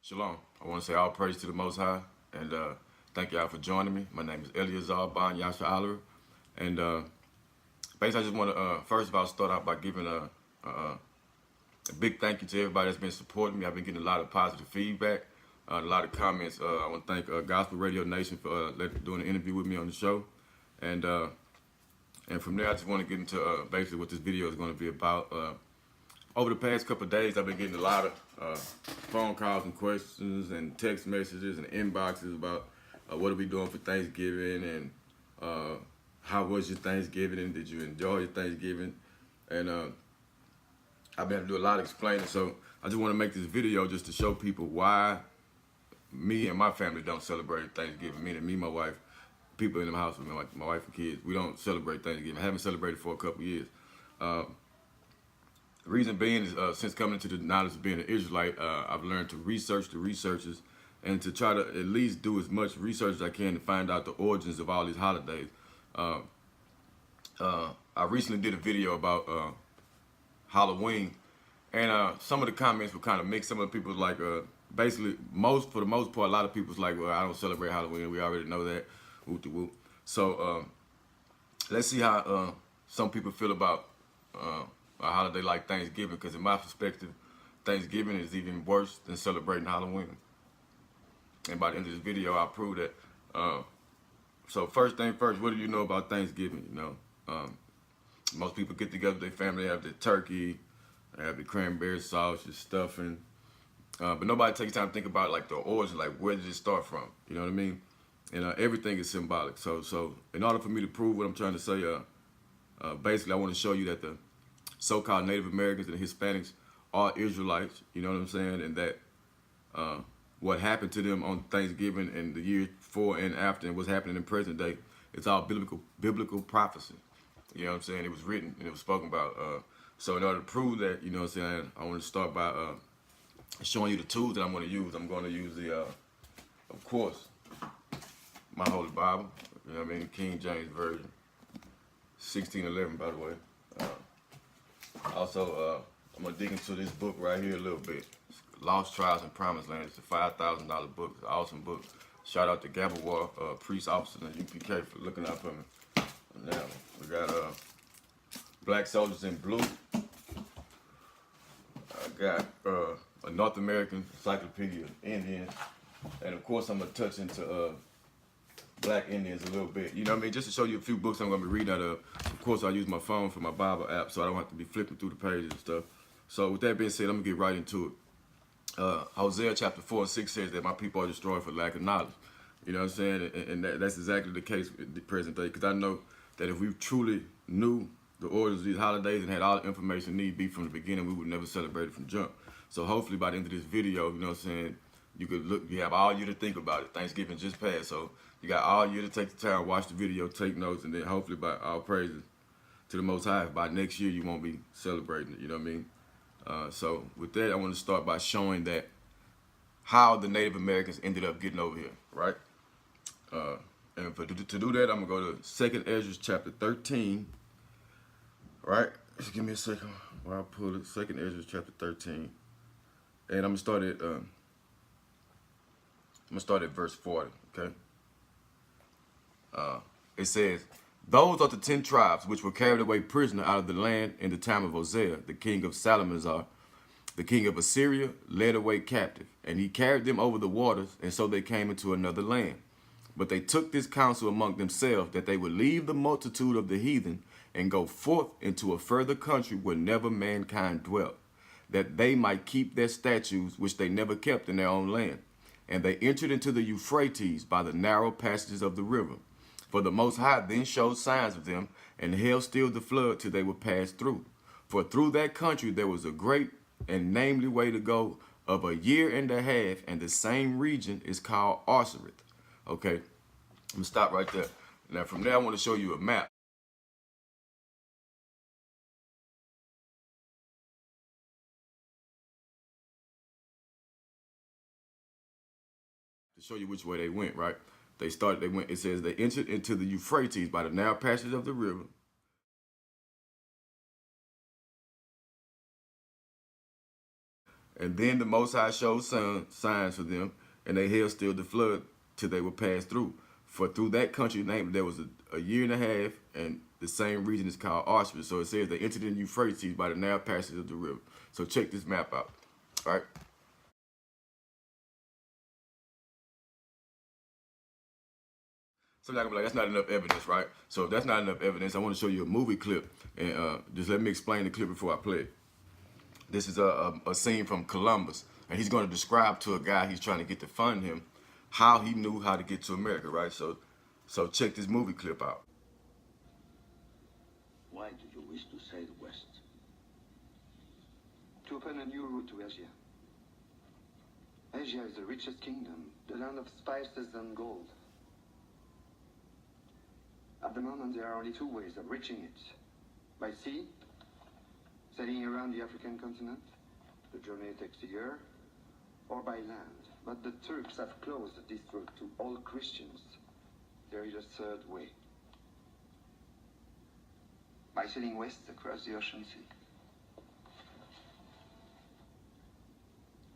Shalom. I want to say all praise to the Most High, and thank y'all for joining me. My name is Eleazar Yasha Alera, and basically I just want to first of all start out by giving a big thank you to everybody that's been supporting me. I've been getting a lot of positive feedback, a lot of comments. I want to thank Gospel Radio Nation for doing an interview with me on the show, and from there I just want to get into basically what this video is going to be about. Over the past couple of days, I've been getting a lot of phone calls and questions and text messages and inboxes about what are we doing for Thanksgiving and how was your Thanksgiving and did you enjoy your Thanksgiving? And I've been able to do a lot of explaining, so I just want to make this video just to show people why me and my family don't celebrate Thanksgiving. Me, my wife, people in the house with me, like my wife and kids, we don't celebrate Thanksgiving. I haven't celebrated for a couple of years. The reason being is since coming to the knowledge of being an Israelite, I've learned to research the researchers and to try to at least do as much research as I can to find out the origins of all these holidays. I recently did a video about Halloween, and some of the comments were kind of mixed. Some of the people was like, basically, for the most part, a lot of people was like, well, I don't celebrate Halloween. We already know that. Whoop de whoop. So let's see how some people feel about a holiday like Thanksgiving, because in my perspective, Thanksgiving is even worse than celebrating Halloween. And by the end of this video, I'll prove that. So first thing first, what do you know about Thanksgiving? You know, most people get together with their family, they have the turkey, they have the cranberry sauce, the stuffing, but nobody takes time to think about like the origin, like where did it start from? You know what I mean? And everything is symbolic. So in order for me to prove what I'm trying to say, basically I want to show you that the so-called Native Americans and Hispanics are Israelites, you know what I'm saying? And that what happened to them on Thanksgiving and the year before and after and what's happening in present day, it's all biblical prophecy. You know what I'm saying? It was written and it was spoken about. So in order to prove that, you know what I'm saying, I want to start by showing you the tools that I'm going to use. I'm going to use the, of course, my Holy Bible, you know what I mean, King James Version, 1611, by the way. Also, I'm going to dig into this book right here a little bit. Lost Trials and Promised Land. It's a $5,000 book. It's an awesome book. Shout out to Gabor, Priest Officer and UPK for looking out for me. Now, we got Black Soldiers in Blue. I got a North American Encyclopedia of Indians. And of course, I'm going to touch into Black Indians a little bit. You know what I mean? Just to show you a few books I'm going to be reading out of. Of course, I use my phone for my Bible app, so I don't have to be flipping through the pages and stuff. So with that being said, I'm going to get right into it. Hosea chapter 4 and 6 says that my people are destroyed for lack of knowledge. You know what I'm saying? And that's exactly the case in the present day. Because I know that if we truly knew the origins of these holidays and had all the information need be from the beginning, we would never celebrate it from jump. So hopefully by the end of this video, you know what I'm saying, you could look, you have all year to think about it. Thanksgiving just passed, so you got all year to take the time, watch the video, take notes, and then hopefully by all praises to the Most High, by next year you won't be celebrating it, you know what I mean? So with that, I want to start by showing that how the Native Americans ended up getting over here, right? And to do that, I'm going to go to 2nd Ezra chapter 13, right? Just give me a second while I pull it. 2nd Ezra chapter 13. And I'm going to start at verse 40, okay? It says, those are the 10 tribes which were carried away prisoner out of the land in the time of Hosea, the king of Salmanasar, the king of Assyria, led away captive. And he carried them over the waters, and so they came into another land. But they took this counsel among themselves, that they would leave the multitude of the heathen and go forth into a further country where never mankind dwelt, that they might keep their statutes which they never kept in their own land. And they entered into the Euphrates by the narrow passages of the river. For the Most High then showed signs of them, and held still the flood till they were passed through. For through that country there was a great and namely way to go of a year and a half, and the same region is called Arsareth. Okay, I'm gonna stop right there. Now from there I want to show you a map. To show you which way they went, right? It says they entered into the Euphrates by the narrow passage of the river. And then the Most High showed signs for them, and they held still the flood till they were passed through. For through that country named there was a year and a half, and the same region is called Auschwitz. So it says they entered in Euphrates by the narrow passage of the river. So check this map out. All right. So you're not gonna be like, that's not enough evidence, right? So if that's not enough evidence, I want to show you a movie clip, and just let me explain the clip before I play it. This is a scene from Columbus, and he's going to describe to a guy he's trying to get to fund him how he knew how to get to America, right? So check this movie clip out. Why do you wish to sail west? To open a new route to Asia. Asia is the richest kingdom, the land of spices and gold. At the moment, there are only two ways of reaching it. By sea, sailing around the African continent. The journey takes a year. Or by land. But the Turks have closed this route to all Christians. There is a third way. By sailing west across the ocean sea.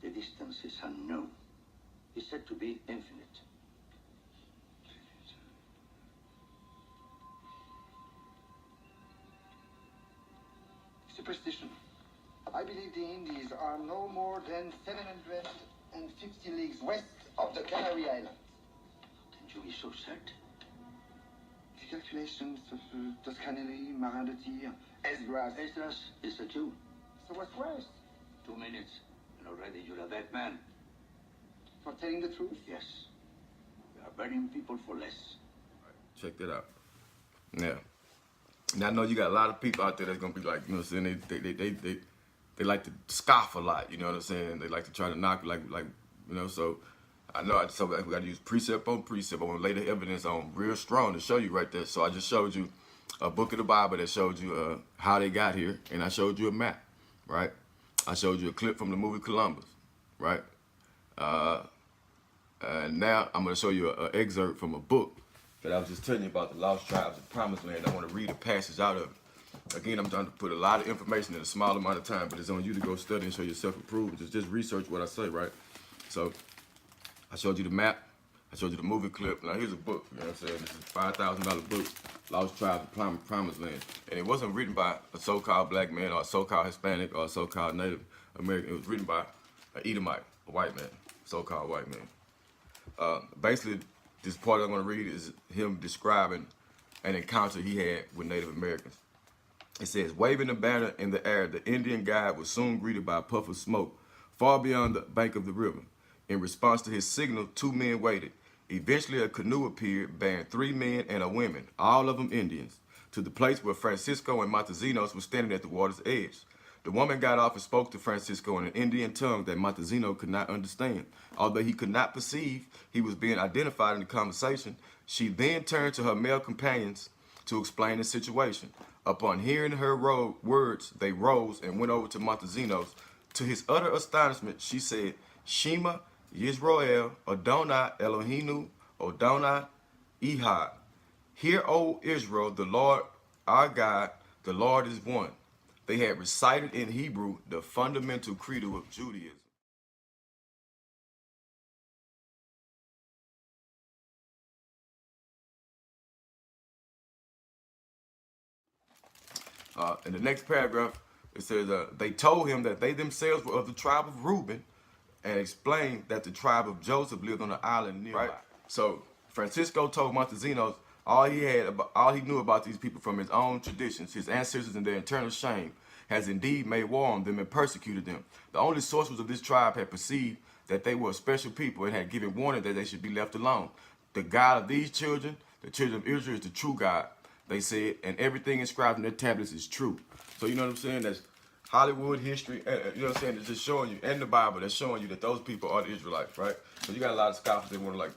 The distance is unknown. It's said to be infinite. Superstition. I believe the Indies are no more than 750 leagues west of the Canary Islands. How can you be so certain? The calculations of Toscanelli, Marin de Tir, Esdras. Esdras is a Jew. So what's worse? 2 minutes, and already you're a dead man. For telling the truth? Yes. We are burning people for less. Check that out. Now I know you got a lot of people out there that's gonna be like, you know what I'm saying, they like to scoff a lot, you know what I'm saying? They like to try to knock like you know, so I know so we gotta use precept on precept. I wanna lay the evidence on real strong to show you right there. So I just showed you a book of the Bible that showed you how they got here, and I showed you a map, right? I showed you a clip from the movie Columbus, right? Now I'm gonna show you an excerpt from a book that I was just telling you about, the lost tribes of Promised Land. I want to read a passage out of it. Again, I'm trying to put a lot of information in a small amount of time, but it's on you to go study and show yourself approved. Just research what I say, right? So I showed you the map. I showed you the movie clip. Now here's a book, you know what I'm saying? This is a $5,000 book, Lost Tribes of Promised Land. And it wasn't written by a so-called black man or a so-called Hispanic or a so-called Native American. It was written by an Edomite, a white man, so-called white man. Basically, this part I'm going to read is him describing an encounter he had with Native Americans. It says, waving a banner in the air, the Indian guide was soon greeted by a puff of smoke far beyond the bank of the river. In response to his signal, 2 men waited. Eventually, a canoe appeared bearing 3 men and a woman, all of them Indians, to the place where Francisco and Montezinos were standing at the water's edge. The woman got off and spoke to Francisco in an Indian tongue that Montezino could not understand. Although he could not perceive he was being identified in the conversation, she then turned to her male companions to explain the situation. Upon hearing her words, they rose and went over to Montezino's. To his utter astonishment, she said, Shema Yisrael Adonai Eloheinu Adonai Ehad. Hear, O Israel, the Lord our God, the Lord is one. They had recited in Hebrew the fundamental credo of Judaism. In the next paragraph, it says, they told him that they themselves were of the tribe of Reuben, and explained that the tribe of Joseph lived on an island nearby. Right? So Francisco told Montesinos all he knew about these people from his own traditions, his ancestors, and their internal shame has indeed made war on them and persecuted them. The only sorcerers of this tribe had perceived that they were a special people and had given warning that they should be left alone. The God of these children, the children of Israel, is the true God, they said, and everything inscribed in their tablets is true. So you know what I'm saying? That's Hollywood history, you know what I'm saying? It's just showing you, and the Bible, that's showing you that those people are the Israelites, right? So you got a lot of scoffers that want to like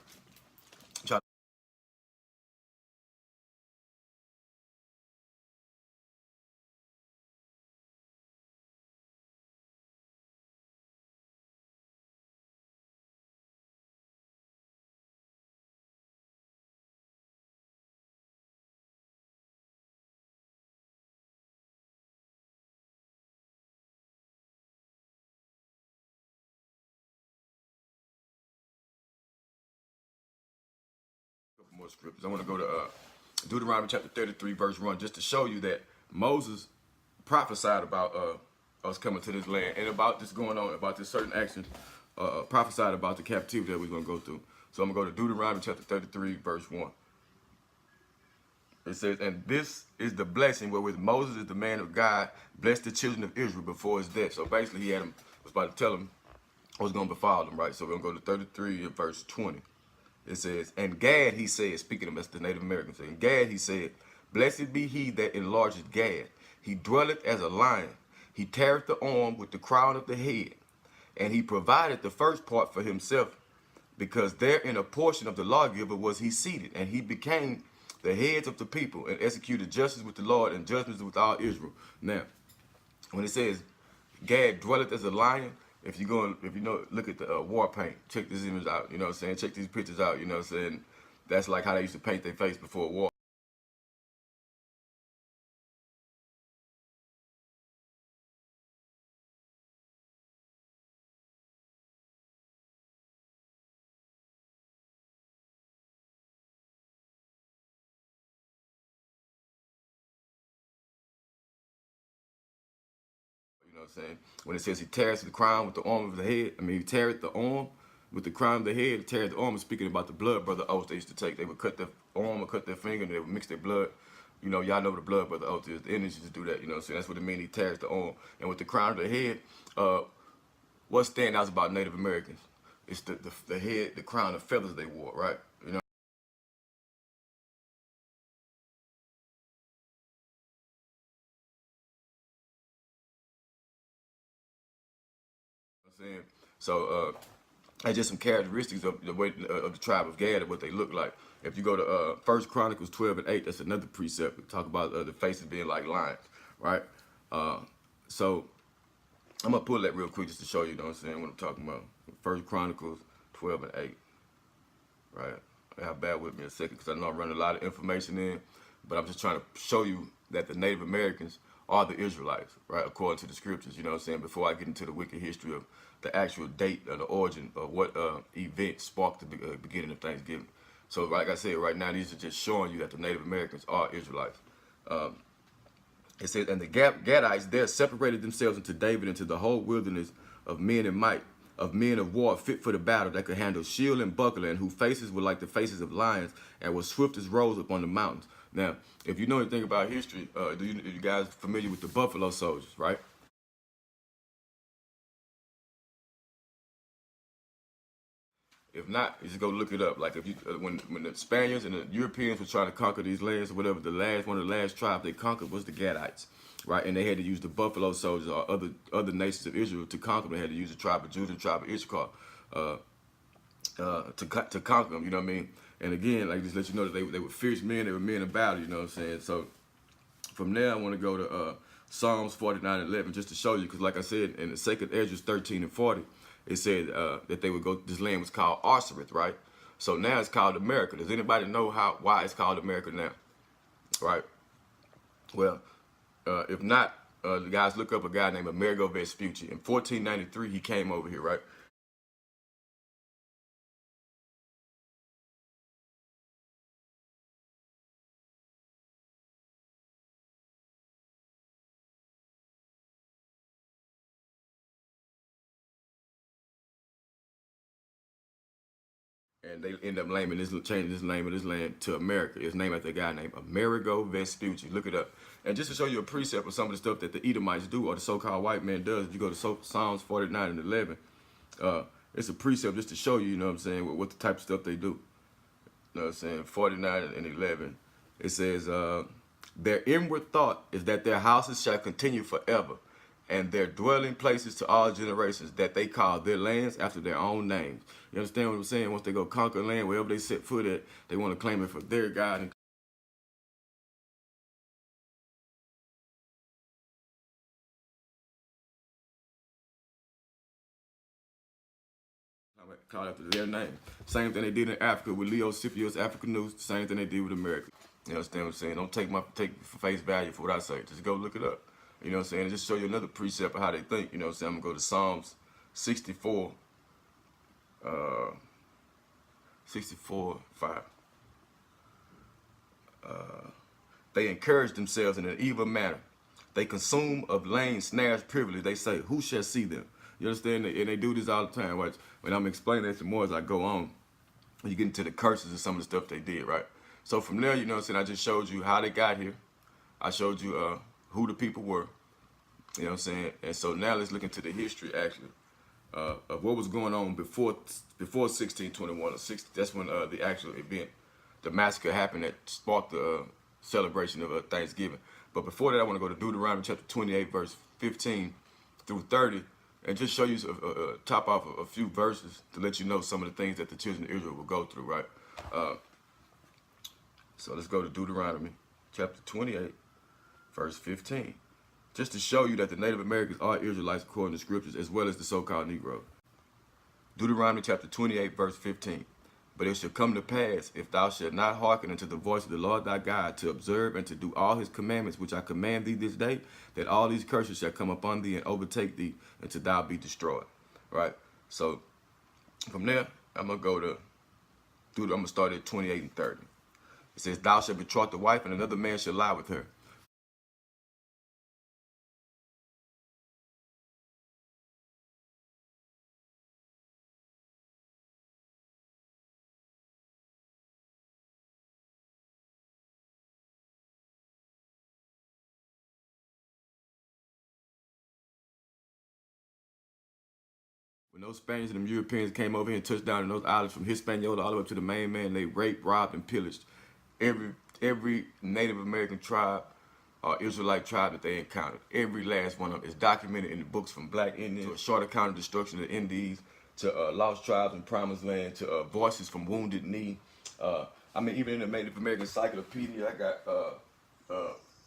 more scriptures. I want to go to Deuteronomy chapter 33, verse 1, just to show you that Moses prophesied about us coming to this land and about this going on, about this certain action, prophesied about the captivity that we're going to go through. So I'm going to go to Deuteronomy chapter 33, verse 1. It says, and this is the blessing wherewith Moses is the man of God, blessed the children of Israel before his death. So basically he was about to tell them what's going to befall them, right? So we're going to go to 33 and verse 20. It says, and Gad, he said, speaking of us, the Native Americans, and Gad, he said, blessed be he that enlargeth Gad. He dwelleth as a lion. He teareth the arm with the crown of the head. And he provided the first part for himself, because there in a portion of the lawgiver was he seated, and he became the heads of the people, and executed justice with the Lord and judgments with all Israel. Now, when it says Gad dwelleth as a lion, if you look at the war paint, check this image out, you know what I'm saying? Check these pictures out, you know what I'm saying? That's like how they used to paint their face before war. You know what I'm saying? When it says he tears the crown with the arm of the head, he teareth the arm with the crown of the head, teareth the arm, is speaking about the blood brother oath they used to take. They would cut their arm or cut their finger, and they would mix their blood. You know, y'all know what the blood brother oath is. The Indians used to do that, you know what I'm saying? That's what it means, he tears the arm. And with the crown of the head, what stands out about Native Americans? It's the head, the crown of feathers they wore, right? You know what I'm saying? So, that's just some characteristics of the way of the tribe of Gad and what they look like. If you go to 1 Chronicles 12 and 8, that's another precept. We talk about the faces being like lions, right? So I'm gonna pull that real quick just to show you, know what I'm saying, what I'm talking about. 1 Chronicles 12 and 8, right? Have bear with me a second because I know I'm running a lot of information in, but I'm just trying to show you that the Native Americans are the Israelites, right? According to the scriptures, you know what I'm saying? Before I get into the wicked history of the actual date or the origin of what event sparked the beginning of Thanksgiving. So like I said, right now, these are just showing you that the Native Americans are Israelites. It says, and the Gadites there separated themselves into David, into the whole wilderness of men and might, of men of war fit for the battle, that could handle shield and buckler, and whose faces were like the faces of lions, and were swift as roes upon the mountains. Now, if you know anything about history, are you guys familiar with the Buffalo Soldiers, right? If not, you just go look it up. Like if you, when the Spaniards and the Europeans were trying to conquer these lands or whatever, one of the last tribes they conquered was the Gadites, right? And they had to use the Buffalo Soldiers or other nations of Israel to conquer them. They had to use the tribe of Judah and tribe of Issachar to conquer them. You know what I mean? And again, like just let you know that they were fierce men. They were men of battle. You know what I'm saying? So from there, I want to go to Psalms 49:11 just to show you, because like I said, in the second Ezra 13 and 40, it said that they would go. This land was called Osiris, right? So now it's called America. Does anybody know why it's called America now? Right. Well, if not, the guys look up a guy named Amerigo Vespucci. In 1493, he came over here, right? And they end up changing this name of this land to America. It's named after a guy named Amerigo Vespucci. Look it up. And just to show you a precept of some of the stuff that the Edomites do, or the so-called white man does, if you go to Psalms 49 and 11, it's a precept just to show you, you know what I'm saying, what the type of stuff they do. You know what I'm saying? 49 and 11. It says, their inward thought is that their houses shall continue forever, and their dwelling places to all generations, that they call their lands after their own names. You understand what I'm saying? Once they go conquer land, wherever they set foot at, they want to claim it for their God and call it after their name. Same thing they did in Africa with Leo Scipio's African News. Same thing they did with America. You understand what I'm saying? Don't take for face value for what I say. Just go look it up. You know what I'm saying? And just show you another precept of how they think. You know what I'm saying? I'm gonna go to Psalms 64, 64:5. They encourage themselves in an evil manner. They consume of lame snares privily. They say, who shall see them? You understand? And they do this all the time. Watch, when I'm explaining this more as I go on, you get into the curses and some of the stuff they did, right? So from there, you know what I'm saying, I just showed you how they got here. I showed you who the people were. You know what I'm saying? And so now let's look into the history, actually, of what was going on before 1621. Or 60, that's when the actual event, the massacre happened that sparked the celebration of Thanksgiving. But before that, I want to go to Deuteronomy chapter 28, verse 15 through 30, and just show you, top off a few verses to let you know some of the things that the children of Israel will go through, right? So let's go to Deuteronomy chapter 28, verse 15. Just to show you that the Native Americans are Israelites according to scriptures, as well as the so-called Negroes. Deuteronomy chapter 28, verse 15. But it shall come to pass, if thou shalt not hearken unto the voice of the Lord thy God, to observe and to do all his commandments which I command thee this day, that all these curses shall come upon thee and overtake thee until thou be destroyed. Right? So from there, I'm gonna go to I'm gonna start at 28 and 30. It says, thou shalt betroth the wife, and another man shall lie with her. When those Spaniards and them Europeans came over here and touched down in those islands from Hispaniola all the way up to the mainland, they raped, robbed, and pillaged every Native American tribe or Israelite tribe that they encountered. Every last one of them is documented in the books, from Black Indians to a short account of destruction of the Indies, to lost tribes in Promised Land, to voices from Wounded Knee. I mean, even in the Native American Encyclopedia, I got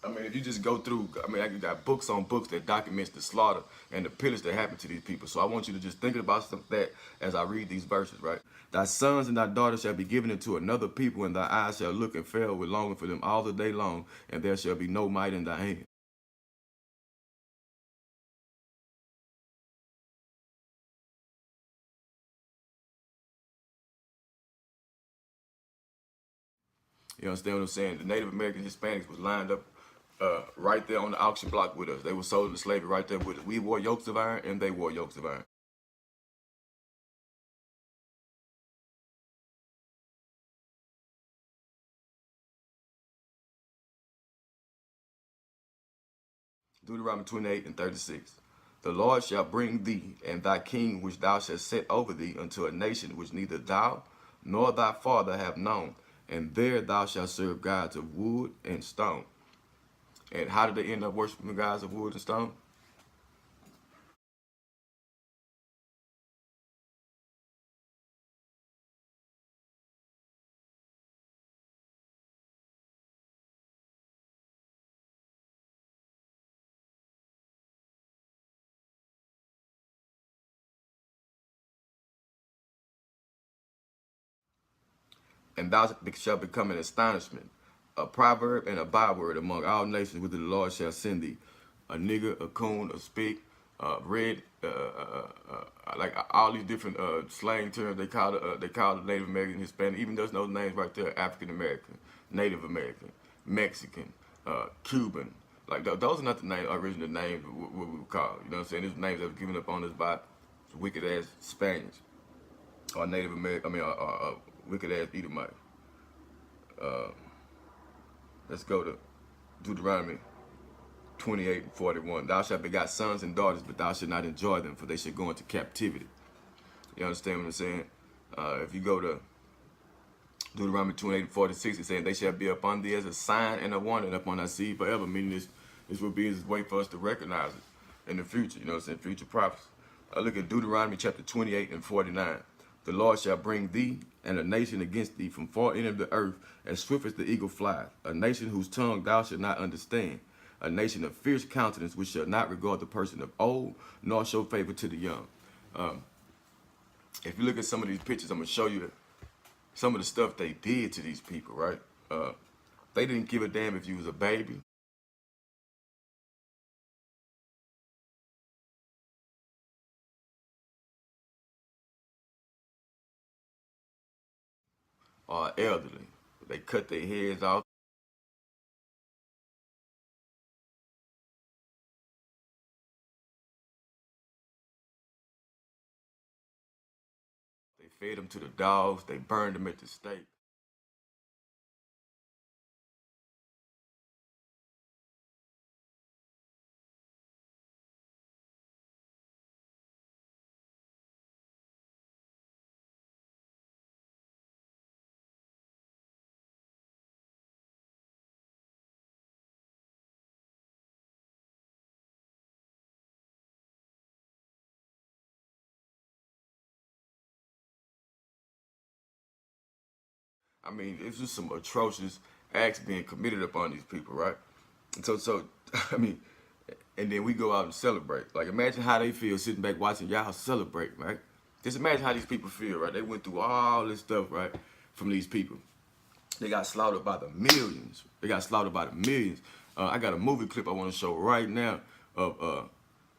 I mean, if you just go through, I mean, I got books on books that documents the slaughter and the pillage that happened to these people. So I want you to just think about stuff that as I read these verses, right? Thy sons and thy daughters shall be given into another people, and thy eyes shall look and fail with longing for them all the day long, and there shall be no might in thy hand. You understand what I'm saying? The Native American Hispanics was lined up right there on the auction block with us. They were sold into slavery right there with us. We wore yokes of iron, and they wore yokes of iron. Deuteronomy 28 and 36. The Lord shall bring thee and thy king which thou shalt set over thee unto a nation which neither thou nor thy father have known, and there thou shalt serve gods of wood and stone. And how did they end up worshiping gods of wood and stone? And thou shalt become an astonishment, a proverb and a byword among all nations whither the Lord shall send thee. A nigger, a coon, a spick, red, like all these different slang terms they call the Native American, Hispanic. Even those names right there: African American, Native American, Mexican, Cuban. Like those are not the original names what we would call. You know what I'm saying? These names that were given up on us by wicked ass Spaniards or Native American. I mean, wicked ass Edomite. Let's go to Deuteronomy 28 and 41. Thou shalt begot sons and daughters, but thou shalt not enjoy them, for they shall go into captivity. You understand what I'm saying? If you go to Deuteronomy 28 and 46, it's saying, they shall be upon thee as a sign and a wonder upon thy seed forever, meaning this will be his way for us to recognize it in the future, you know what I'm saying, future prophecy. Look at Deuteronomy chapter 28 and 49. The Lord shall bring thee and a nation against thee from far end of the earth, as swift as the eagle flies, a nation whose tongue thou shalt not understand, a nation of fierce countenance, which shall not regard the person of old, nor show favor to the young. If you look at some of these pictures, I'm going to show you some of the stuff they did to these people, right? They didn't give a damn if you was a baby or elderly. They cut their heads off. fed them to the dogs. They burned them at the stake. I mean, it's just some atrocious acts being committed upon these people, right? And so, I mean, and then we go out and celebrate. Like, imagine how they feel sitting back watching y'all celebrate, right? Just imagine how these people feel, right? They went through all this stuff, right, from these people. They got slaughtered by the millions. They got slaughtered by the millions. I got a movie clip I want to show right now of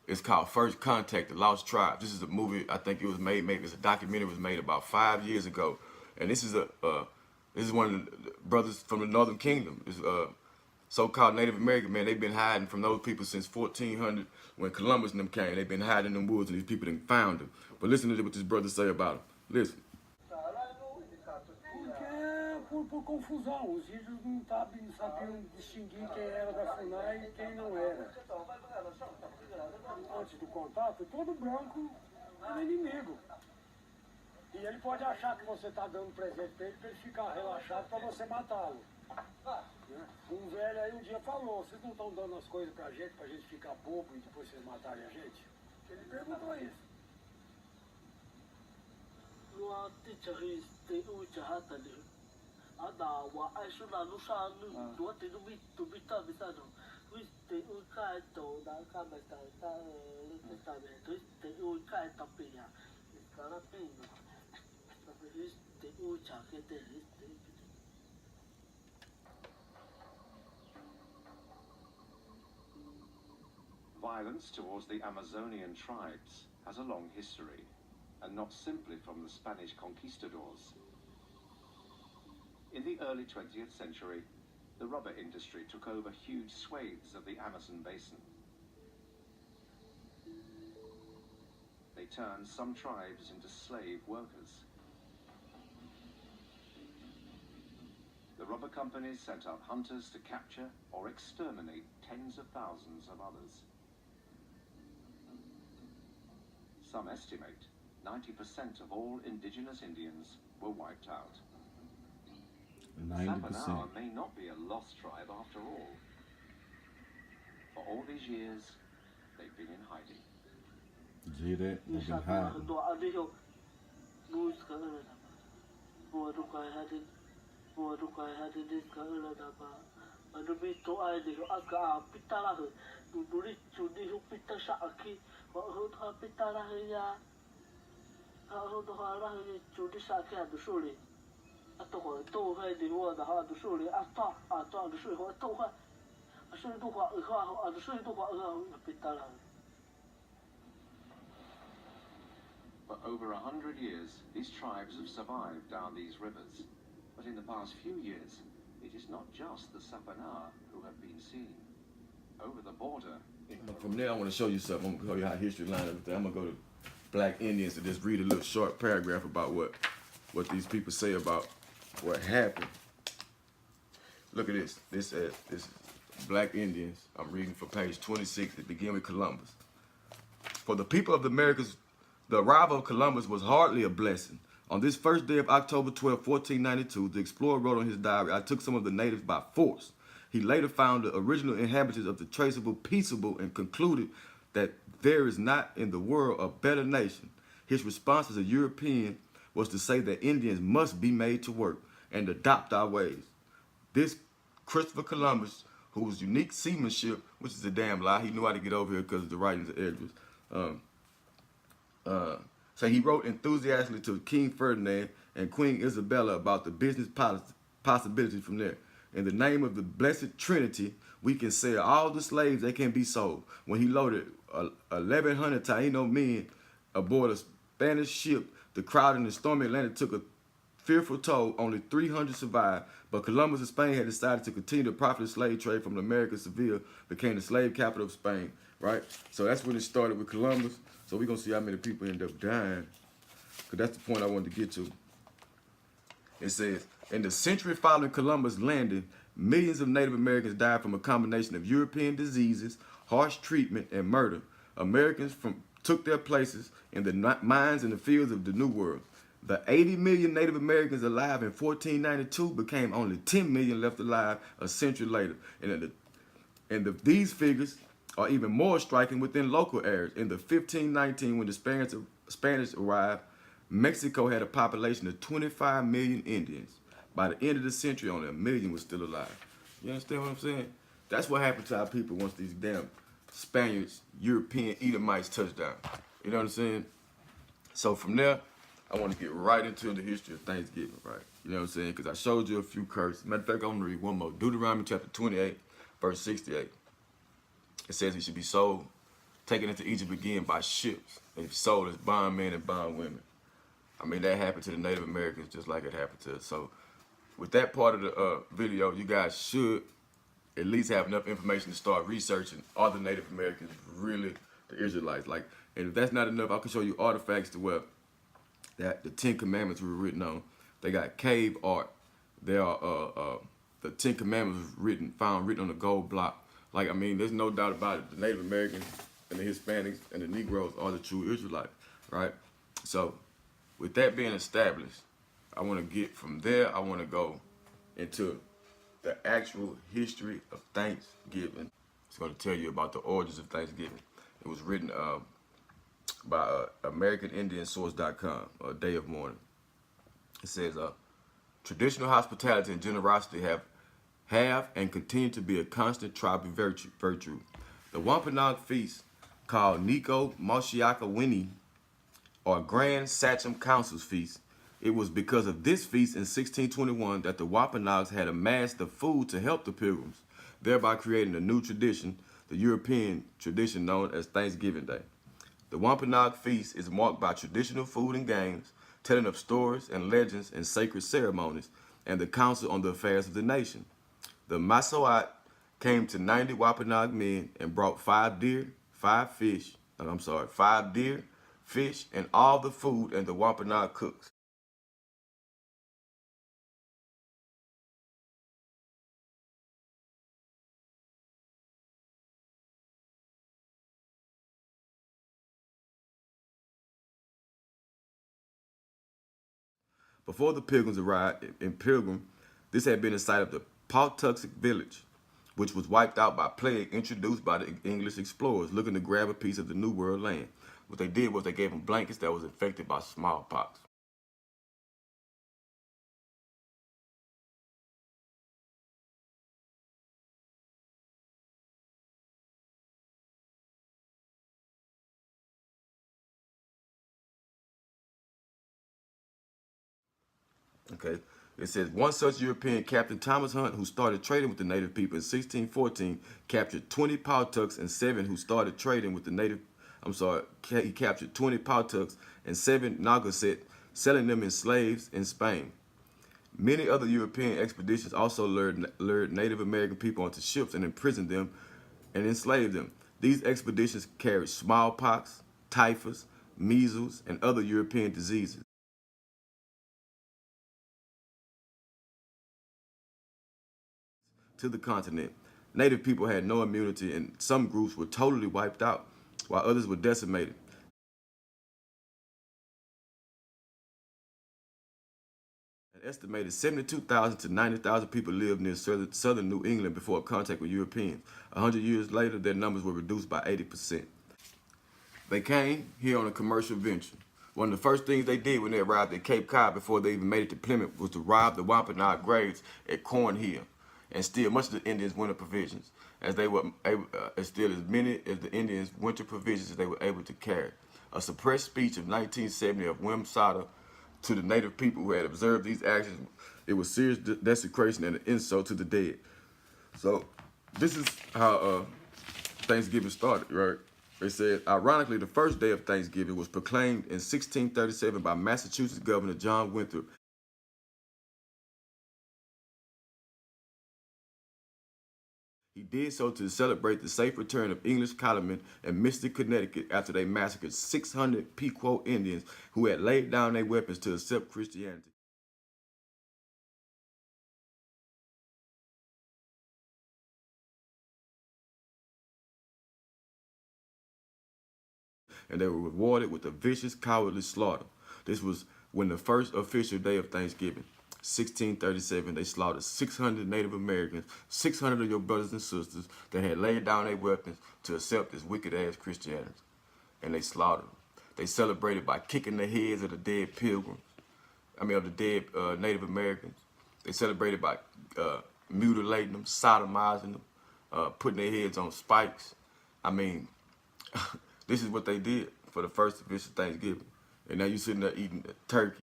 it's called First Contact: The Lost Tribe. This is a movie. I think it was made. Maybe it's a documentary. It was made about 5 years ago, and this is one of the brothers from the Northern Kingdom. It's so-called Native American man. They've been hiding from those people since 1400 when Columbus and them came. They've been hiding in the woods, and these people done found them. But listen to what this brother say about them. Listen. Por confusão, os índios não sabiam distinguir quem era da FUNAI e quem não era. Antes do contato, todo branco era inimigo. E ele pode achar que você está dando presente para ele ficar relaxado para você matá-lo. Um velho aí um dia falou, vocês não estão dando as coisas pra gente ficar bobo e depois vocês matarem a gente? Ele perguntou isso. ada wa ai su na nu sa nu tu te tu bi ta bi sa no wi te u ka to da ka ba ta ta le ta be tu te u ka ta pe ya ka ra pe no ta be te u cha ke te Violence towards the Amazonian tribes has a long history, and not simply from the Spanish conquistadors. In the early 20th century, the rubber industry took over huge swathes of the Amazon basin. They turned some tribes into slave workers. The rubber companies sent out hunters to capture or exterminate tens of thousands of others. Some estimate 90% of all indigenous Indians were wiped out. 90%. Sapanawa may not be a lost tribe after all. For all these years, they've been in hiding. See that? They've been hiding. For over 100 years, these tribes have survived down these rivers. But in the past few years, it is not just the Sapanawa who have been seen. Over the border... From there, I want to show you something. I'm going to show you how history lines up with that. I'm going to go to Black Indians and just read a little short paragraph about what these people say about what happened. Look at this. This is Black Indians. I'm reading from page 26. It begins with Columbus. For the people of the Americas, the arrival of Columbus was hardly a blessing. On this first day of October 12, 1492, the explorer wrote on his diary, "I took some of the natives by force." He later found the original inhabitants of the traceable peaceable and concluded that there is not in the world a better nation. His response as a European was to say that Indians must be made to work and adopt our ways. This Christopher Columbus, whose unique seamanship, which is a damn lie, he knew how to get over here because of the writings of Edwards. So he wrote enthusiastically to King Ferdinand and Queen Isabella about the business possibilities from there. In the name of the Blessed Trinity, we can sell all the slaves that can be sold. When he loaded 1,100 Taino men aboard a Spanish ship, the crowd in the stormy Atlantic took a fearful toll. Only 300 survived, but Columbus of Spain had decided to continue the profitable slave trade from America. Seville became the slave capital of Spain, right? So that's when it started with Columbus. So we're going to see how many people end up dying because that's the point I wanted to get to. It says, in the century following Columbus landing, millions of Native Americans died from a combination of European diseases, harsh treatment, and murder. Americans took their places in the mines and the fields of the New World. The 80 million Native Americans alive in 1492 became only 10 million left alive a century later. These figures are even more striking within local areas. In the 1519, when the Spanish arrived, Mexico had a population of 25 million Indians. By the end of the century, only 1 million was still alive. You understand what I'm saying? That's what happened to our people once these damn Spaniards, European Edomites touched down. You know what I'm saying? So from there, I want to get right into the history of Thanksgiving, right? You know what I'm saying? Because I showed you a few curses. Matter of fact, I'm going to read one more. Deuteronomy chapter 28, verse 68. It says he should be sold, taken into Egypt again by ships, and sold as bondmen and bondwomen. I mean, that happened to the Native Americans just like it happened to us. So with that part of the video, you guys should at least have enough information to start researching, are the Native Americans really the Israelites? Like, and if that's not enough, I can show you artifacts to where that the 10 Commandments were written on. They got cave art. There are the 10 Commandments found written on a gold block. Like, I mean, there's no doubt about it. The Native Americans and the Hispanics and the Negroes are the true Israelites, right? So with that being established, I want to get from there, I want to go into the actual history of Thanksgiving. It's going to tell you about the origins of Thanksgiving. It was written by AmericanIndianSource.com, A Day of Mourning. It says, traditional hospitality and generosity have and continue to be a constant tribal virtue. The Wampanoag feast, called Nico Moshiaka Winnie, or Grand Sachem Council's feast, it was because of this feast in 1621 that the Wampanoags had amassed the food to help the Pilgrims, thereby creating a new tradition, the European tradition known as Thanksgiving Day. The Wampanoag feast is marked by traditional food and games, telling of stories and legends and sacred ceremonies, and the council on the affairs of the nation. The Masoat came to 90 Wampanoag men and brought 5 deer, fish, and all the food and the Wampanoag cooks. Before the Pilgrims arrived in Pilgrim, this had been the site of the Pawtuxet village, which was wiped out by plague introduced by the English explorers looking to grab a piece of the New World land. What they did was they gave them blankets that was infected by smallpox. Okay, it says one such European captain, Thomas Hunt, who started trading with the native people in 1614, captured 20 Pawtucks and 7 who started trading with the native. He captured 20 Pawtucks and 7 Nagasset, selling them as slaves in Spain. Many other European expeditions also lured Native American people onto ships and imprisoned them and enslaved them. These expeditions carried smallpox, typhus, measles, and other European diseases to the continent. Native people had no immunity, and some groups were totally wiped out, while others were decimated. An estimated 72,000 to 90,000 people lived near southern New England before contact with Europeans. 100 years later, their numbers were reduced by 80%. They came here on a commercial venture. One of the first things they did when they arrived at Cape Cod before they even made it to Plymouth was to rob the Wampanoag graves at Corn Hill and steal much of the Indians' winter provisions, as they were able, steal as many as the Indians' winter provisions as they were able to carry. A suppressed speech of 1970 of Wim Sata to the native people who had observed these actions, it was serious desecration and an insult to the dead. So this is how Thanksgiving started, right? They said, ironically, the first day of Thanksgiving was proclaimed in 1637 by Massachusetts Governor John Winthrop. He did so to celebrate the safe return of English colonists in Mystic, Connecticut after they massacred 600 Pequot Indians who had laid down their weapons to accept Christianity. And they were rewarded with a vicious, cowardly slaughter. This was when the first official day of Thanksgiving, 1637, they slaughtered 600 Native Americans, 600 of your brothers and sisters that had laid down their weapons to accept this wicked-ass Christianity. And they slaughtered them. They celebrated by kicking the heads of the dead pilgrims, of the dead Native Americans. They celebrated by mutilating them, sodomizing them, putting their heads on spikes. I mean, this is what they did for the first official Thanksgiving. And now you're sitting there eating turkey.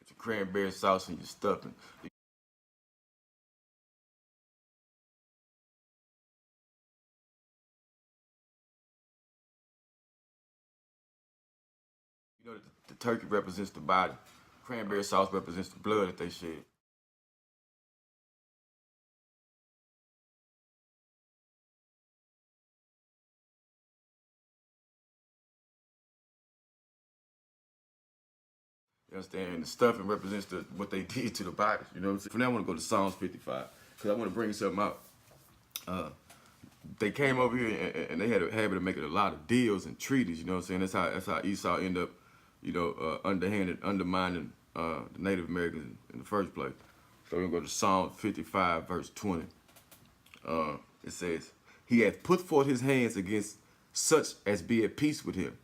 It's your cranberry sauce and your stuffing. You know, the turkey represents the body. Cranberry sauce represents the blood that they shed. You understand? And the stuffing represents what they did to the bodies. You know what I'm saying? For now, I want to go to Psalms 55 because I want to bring something out. They came over here and they had a habit of making a lot of deals and treaties. You know what I'm saying? That's how Esau ended up, underhanded, undermining the Native Americans in the first place. So we're going to go to Psalm 55, verse 20. It says, "He hath put forth his hands against such as be at peace with him."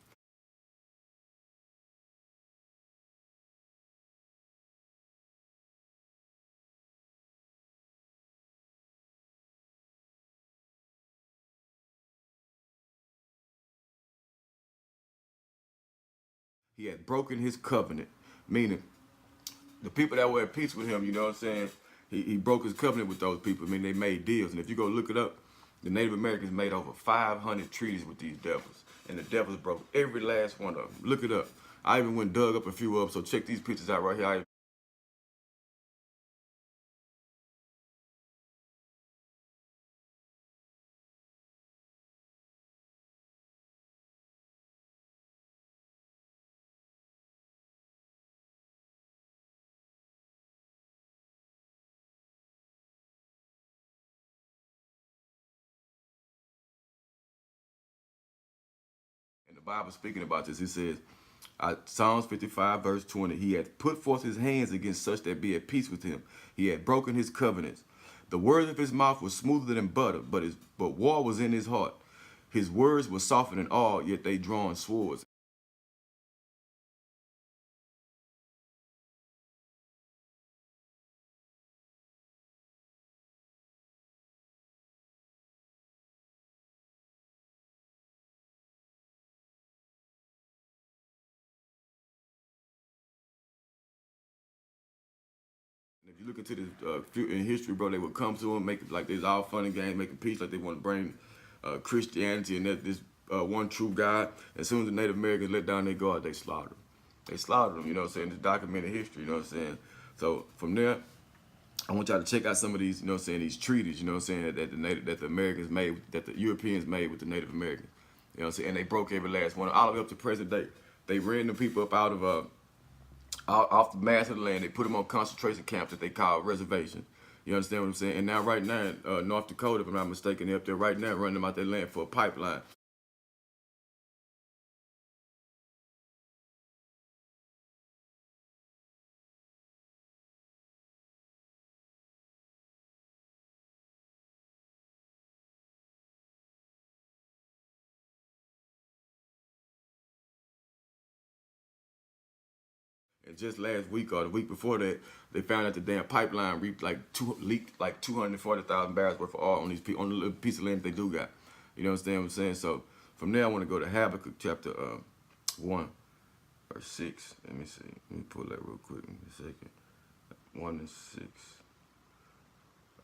He had broken his covenant, meaning the people that were at peace with him, you know what I'm saying? He broke his covenant with those people. I mean, they made deals. And if you go look it up, the Native Americans made over 500 treaties with these devils. And the devils broke every last one of them. Look it up. I even went and dug up a few of them, so check these pictures out right here. And the Bible speaking about this, it says, Psalms 55, verse 20, "He hath put forth his hands against such that be at peace with him. He had broken his covenants. The words of his mouth were smoother than butter, but war was in his heart. His words were softer than all, yet they drawn swords." If you look into this in history, bro, they would come to him, make it like there's all fun and games, making peace, like they want to bring Christianity and that this one true God. As soon as the Native Americans let down their guard, they slaughtered them. They slaughtered them, you know what I'm saying? It's documented history, you know what I'm saying? So from there, I want y'all to check out some of these, you know what I'm saying, these treaties, you know what I'm saying, that the Americans made, that the Europeans made with the Native Americans. You know what I'm saying? And they broke every last one. All the way up to present day. They ran the people up out of off the mass of the land. They put them on concentration camps that they call reservations. You understand what I'm saying? And now, right now, North Dakota, if I'm not mistaken, they're up there right now running them out their land for a pipeline. And just last week or the week before that, they found out the damn pipeline leaked like 240,000 barrels worth of oil on these people on the little piece of land they do got. You know what I'm saying? So from there, I want to go to Habakkuk chapter 1, verse 6. Let me see. Let me pull that real quick in a second. 1 and 6.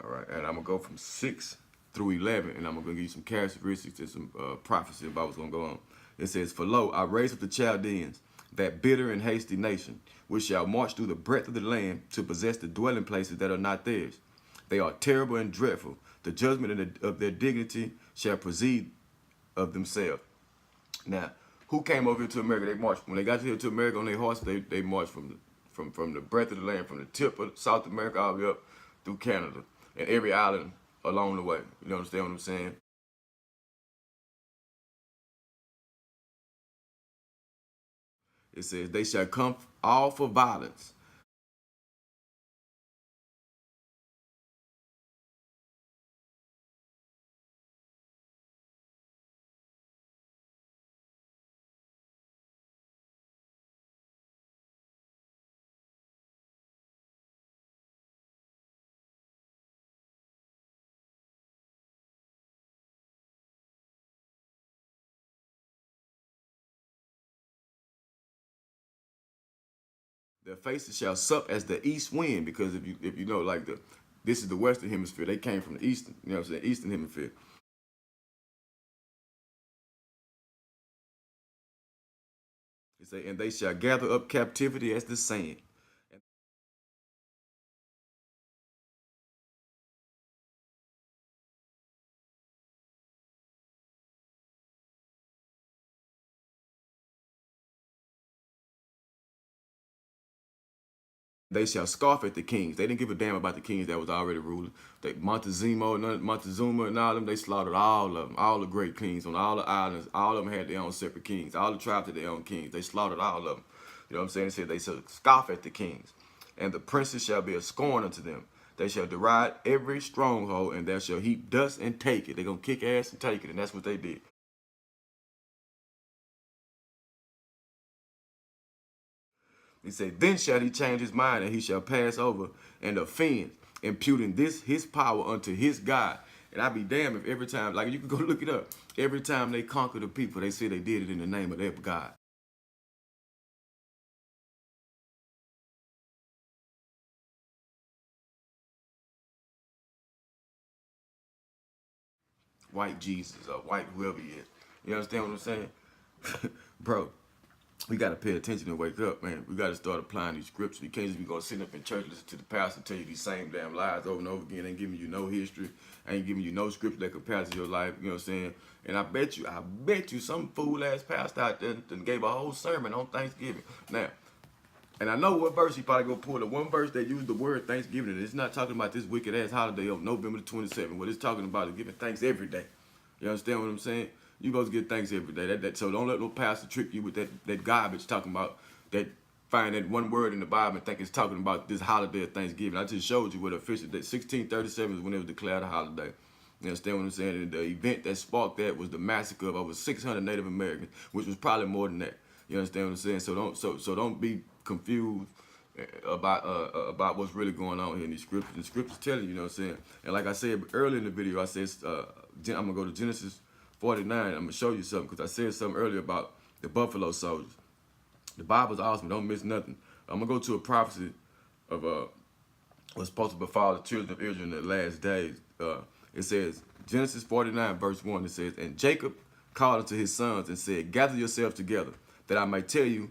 All right, and I'm gonna go from 6 through 11, and I'm gonna give you some characteristics and some prophecy about what's gonna go on. It says, "For lo, I raise up the Chaldeans, that bitter and hasty nation, which shall march through the breadth of the land to possess the dwelling places that are not theirs. They are terrible and dreadful. The judgment of their dignity shall proceed of themselves. Now, who came over here to America? They marched. When they got here to America on their horses, they marched from the breadth of the land, from the tip of South America all the way up through Canada and every island along the way. You understand what I'm saying? It says, they shall come all for violence. Their faces shall sup as the east wind, because if you know, like this is the western hemisphere. They came from the eastern, you know what I'm saying, eastern hemisphere. It say, and they shall gather up captivity as the sand. They shall scoff at the kings. They didn't give a damn about the kings that was already ruling. Montezuma and all them, they slaughtered all of them, all the great kings on all the islands. All of them had their own separate kings. All the tribes had their own kings. They slaughtered all of them. You know what I'm saying? It said they shall scoff at the kings. And the princes shall be a scorn unto them. They shall deride every stronghold, and they shall heap dust and take it. They're going to kick ass and take it, and that's what they did. He said, then shall he change his mind, and he shall pass over and offend, imputing this his power unto his God. And I'd be damned if every time, like you can go look it up, every time they conquer the people, they say they did it in the name of their God. White Jesus or white whoever he is. You understand what I'm saying? Bro, we got to pay attention and wake up, man. We got to start applying these scriptures. You can't just be going to sit up in church, listen to the pastor tell you these same damn lies over and over again. Ain't giving you no history. Ain't giving you no scripture that compares to your life. You know what I'm saying? And I bet you some fool-ass pastor out there and gave a whole sermon on Thanksgiving. Now, and I know what verse he probably gonna pull. The one verse that used the word Thanksgiving, and it's not talking about this wicked ass holiday on November the 27th. What it's talking about is giving thanks every day. You understand what I'm saying? You supposed to give thanks every day. So don't let no pastor trick you with that garbage talking about that. Find that one word in the Bible and think it's talking about this holiday of Thanksgiving. I just showed you what official that 1637 is when it was declared a holiday. You understand what I'm saying? And the event that sparked that was the massacre of over 600 Native Americans, which was probably more than that. You understand what I'm saying? So don't be confused about what's really going on here in these scriptures. The scriptures telling you know what I'm saying? And like I said earlier in the video, I said I'm gonna go to Genesis 49. I'm gonna show you something because I said something earlier about the buffalo soldiers. The Bible's awesome. Don't miss nothing. I'm gonna go to a prophecy of what's supposed to befall the children of Israel in the last days. It says Genesis 49 verse 1. It says, and Jacob called unto his sons and said, gather yourselves together, that I may tell you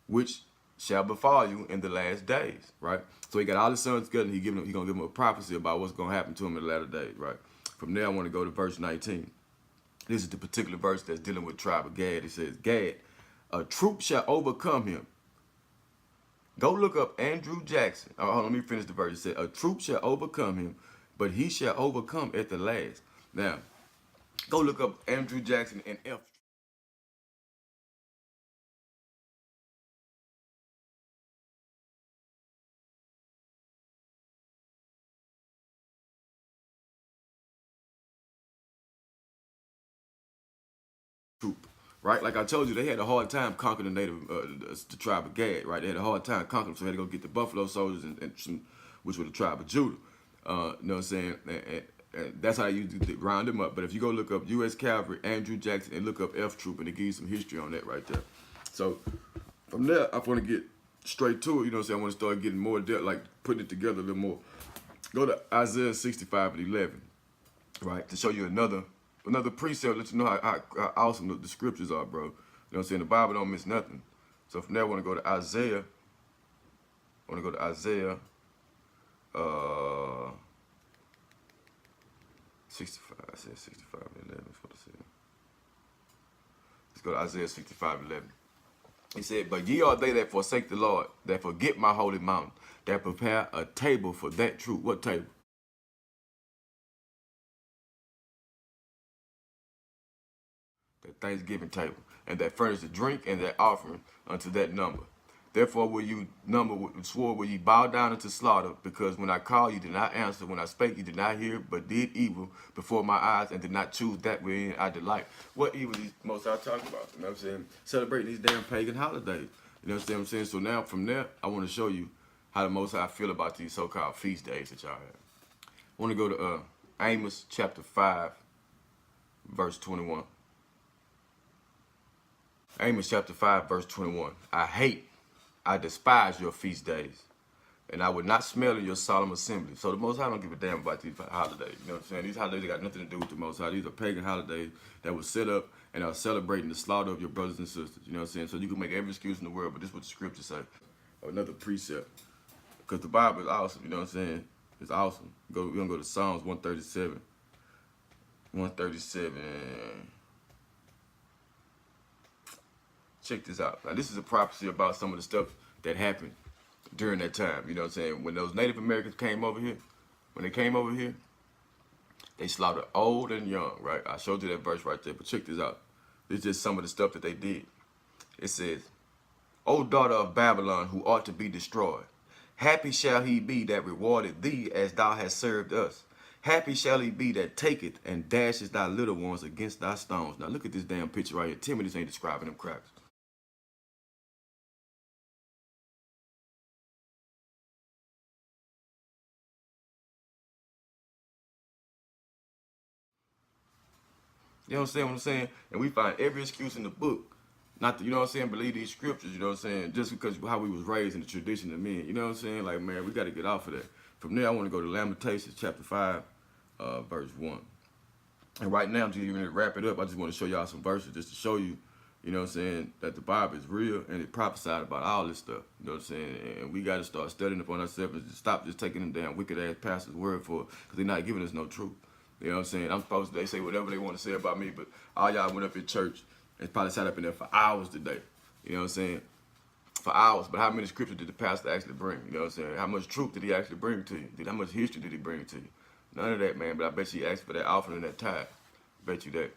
which shall befall you in the last days. Right. So he got all his sons together, and he gonna give them a prophecy about what's gonna happen to him in the latter days. Right. From there, I want to go to verse 19. This is the particular verse that's dealing with tribe of Gad. It says, Gad, a troop shall overcome him. Go look up Andrew Jackson. Oh, hold on, let me finish the verse. It said, a troop shall overcome him, but he shall overcome at the last. Now, go look up Andrew Jackson and F. Troop. Right, like I told you, they had a hard time conquering the tribe of Gad. Right, they had a hard time conquering, so they had to go get the buffalo soldiers and some, which were the tribe of Judah. You know what I'm saying? And that's how you round them up. But if you go look up U.S. Cavalry, Andrew Jackson, and look up F Troop, and it gives you some history on that right there. So from there, I want to get straight to it. You know what I'm saying? I want to start getting more depth, like putting it together a little more. Go to Isaiah 65 and 11, right, to show you another precept, let you know how awesome the scriptures are, bro. You know what I'm saying? The Bible don't miss nothing. So from there, I want to go to Isaiah. I want to go to Isaiah 65. I said 65 and 11. That's what I said. Let's go to Isaiah 65 and 11. He said, but ye are they that forsake the Lord, that forget my holy mountain, that prepare a table for that truth. What table? That Thanksgiving table, and that furnish the drink and that offering unto that number. Therefore will you swore will ye bow down unto slaughter, because when I called you did not answer, when I spake you did not hear, but did evil before my eyes, and did not choose that wherein I delight. What evil these most I talk about? You know what I'm saying? Celebrating these damn pagan holidays. You know what I'm saying? So now from there, I want to show you how the Most High feel about these so-called feast days that y'all have. I want to go to Amos chapter 5, verse 21. Amos chapter 5, verse 21. I despise your feast days, and I would not smell in your solemn assembly. So the Most High don't give a damn about these holidays. You know what I'm saying? These holidays got nothing to do with the Most High. These are pagan holidays that were set up and are celebrating the slaughter of your brothers and sisters. You know what I'm saying? So you can make every excuse in the world, but this is what the scriptures say. Another precept. Because the Bible is awesome. You know what I'm saying? It's awesome. We're going to go to Psalms 137. 137. Check this out. Now, this is a prophecy about some of the stuff that happened during that time. You know what I'm saying? When those Native Americans came over here, they slaughtered old and young, right? I showed you that verse right there, but check this out. This is just some of the stuff that they did. It says, O daughter of Babylon, who ought to be destroyed, happy shall he be that rewarded thee as thou hast served us. Happy shall he be that taketh and dashes thy little ones against thy stones. Now look at this damn picture right here. Timothy's ain't describing them cracks. You know what I'm saying? And we find every excuse in the book not to, you know what I'm saying, believe these scriptures, you know what I'm saying, just because how we was raised in the tradition of men. You know what I'm saying? Like, man, we got to get off of that. From there, I want to go to Lamentations chapter 5, verse 1. And right now, to even wrap it up, I just want to show y'all some verses just to show you, you know what I'm saying, that the Bible is real and it prophesied about all this stuff. You know what I'm saying? And we got to start studying upon ourselves and stop just taking them damn wicked-ass pastors' word for it, because they're not giving us no truth. You know what I'm saying? I'm supposed to, they say whatever they want to say about me, but all y'all went up in church and probably sat up in there for hours today. You know what I'm saying? For hours. But how many scriptures did the pastor actually bring? You know what I'm saying? How much truth did he actually bring to you? How much history did he bring to you? None of that, man. But I bet you he asked for that offering and that tithe. Bet you that.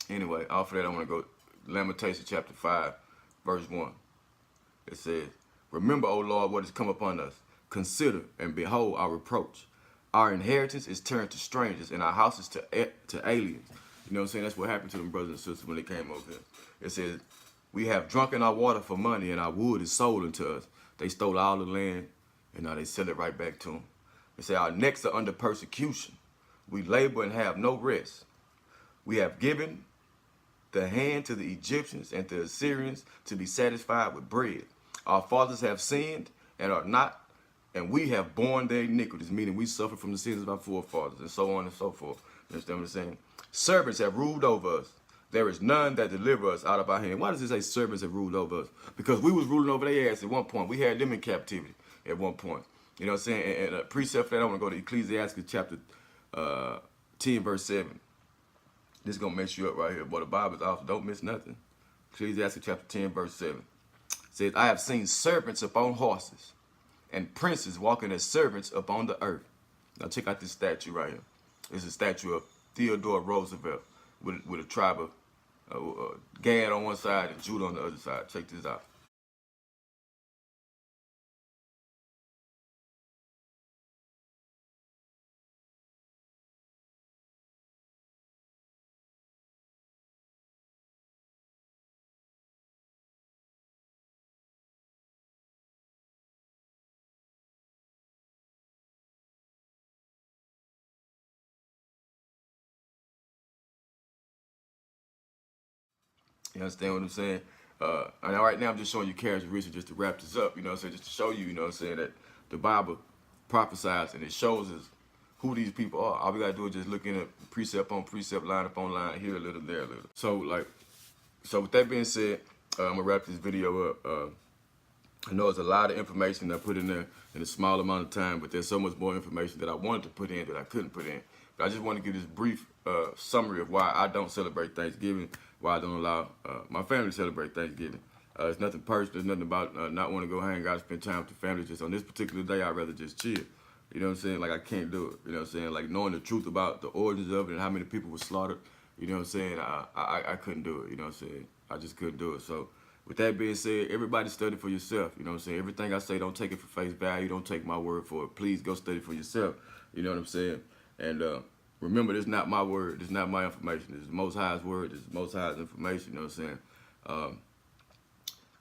Anyway, off of that, I want to go Lamentations chapter 5, verse 1. It says, remember, O Lord, what has come upon us. Consider and behold our reproach. Our inheritance is turned to strangers, and our houses to aliens. You know what I'm saying? That's what happened to them brothers and sisters when they came over here. It says, we have drunken our water for money, and our wood is sold unto us. They stole all the land, and now they sell it right back to them. They say, our necks are under persecution. We labor and have no rest. We have given the hand to the Egyptians and the Assyrians to be satisfied with bread. Our fathers have sinned and are not, and we have borne their iniquities, meaning we suffer from the sins of our forefathers, and so on and so forth. You understand what I'm saying? Servants have ruled over us. There is none that deliver us out of our hand. Why does it say servants have ruled over us? Because we was ruling over their ass at one point. We had them in captivity at one point. You know what I'm saying? And a precept for that, I want to go to Ecclesiastes chapter 10, verse 7. This is going to mess you up right here. Boy, the Bible is awesome. Don't miss nothing. Ecclesiastes chapter 10, verse 7. It says, I have seen servants upon horses and princes walking as servants upon the earth. Now check out this statue right here. It's a statue of Theodore Roosevelt with a tribe of Gad on one side and Judah on the other side. Check this out. You understand what I'm saying? And right now I'm just showing you characteristics just to wrap this up, you know what I'm saying? Just to show you, you know what I'm saying, that the Bible prophesies and it shows us who these people are. All we gotta do is just look in at precept on precept, line upon line, here a little, there a little. So with that being said, I'm gonna wrap this video up. I know it's a lot of information I put in there in a small amount of time, but there's so much more information that I wanted to put in that I couldn't put in. But I just want to give this brief summary of why I don't celebrate Thanksgiving, why I don't allow my family to celebrate Thanksgiving. It's nothing personal. It's nothing about not wanting to go hang out and spend time with the family. Just on this particular day, I'd rather just chill. You know what I'm saying? Like, I can't do it. You know what I'm saying? Like, knowing the truth about the origins of it and how many people were slaughtered, you know what I'm saying? I couldn't do it. You know what I'm saying? I just couldn't do it. So, with that being said, everybody study for yourself. You know what I'm saying? Everything I say, don't take it for face value. Don't take my word for it. Please go study for yourself. You know what I'm saying? And remember, this is not my word. This is not my information. This is the Most High's word. This is the Most High's information. You know what I'm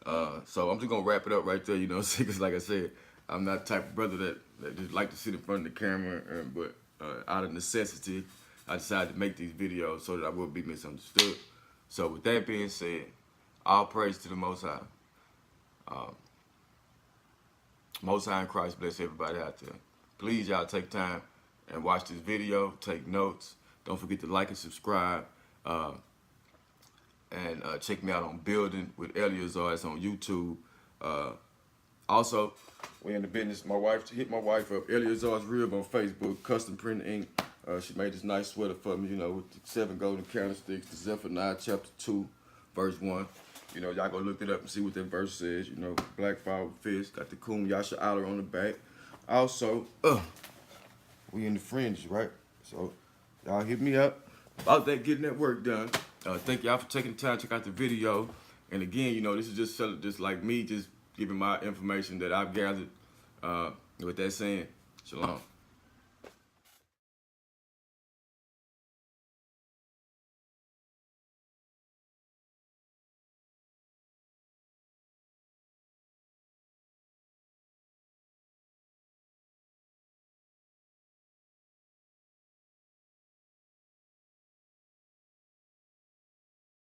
saying? So I'm just going to wrap it up right there. You know what I'm saying? Because like I said, I'm not the type of brother that just like to sit in front of the camera. But out of necessity, I decided to make these videos so that I would be misunderstood. So with that being said, all praise to the Most High. Most High in Christ bless everybody out there. Please, y'all, take time and watch this video. Take notes. Don't forget to like and subscribe. And check me out on Building with Eleazar. It's on YouTube. Also, we in the business. My wife, hit my wife up. Eleazar's Rib on Facebook. Custom Print Ink. She made this nice sweater for me, you know, with the 7 golden candlesticks. The Zephaniah chapter 2, verse 1. You know, y'all go look it up and see what that verse says. You know, black fire with fish. Got the Kum Yasha Allah on the back. Also, we in the fringe, right? So, y'all hit me up about that, getting that work done. Thank y'all for taking the time to check out the video. And again, you know, this is just like me just giving my information that I've gathered. With that saying, shalom.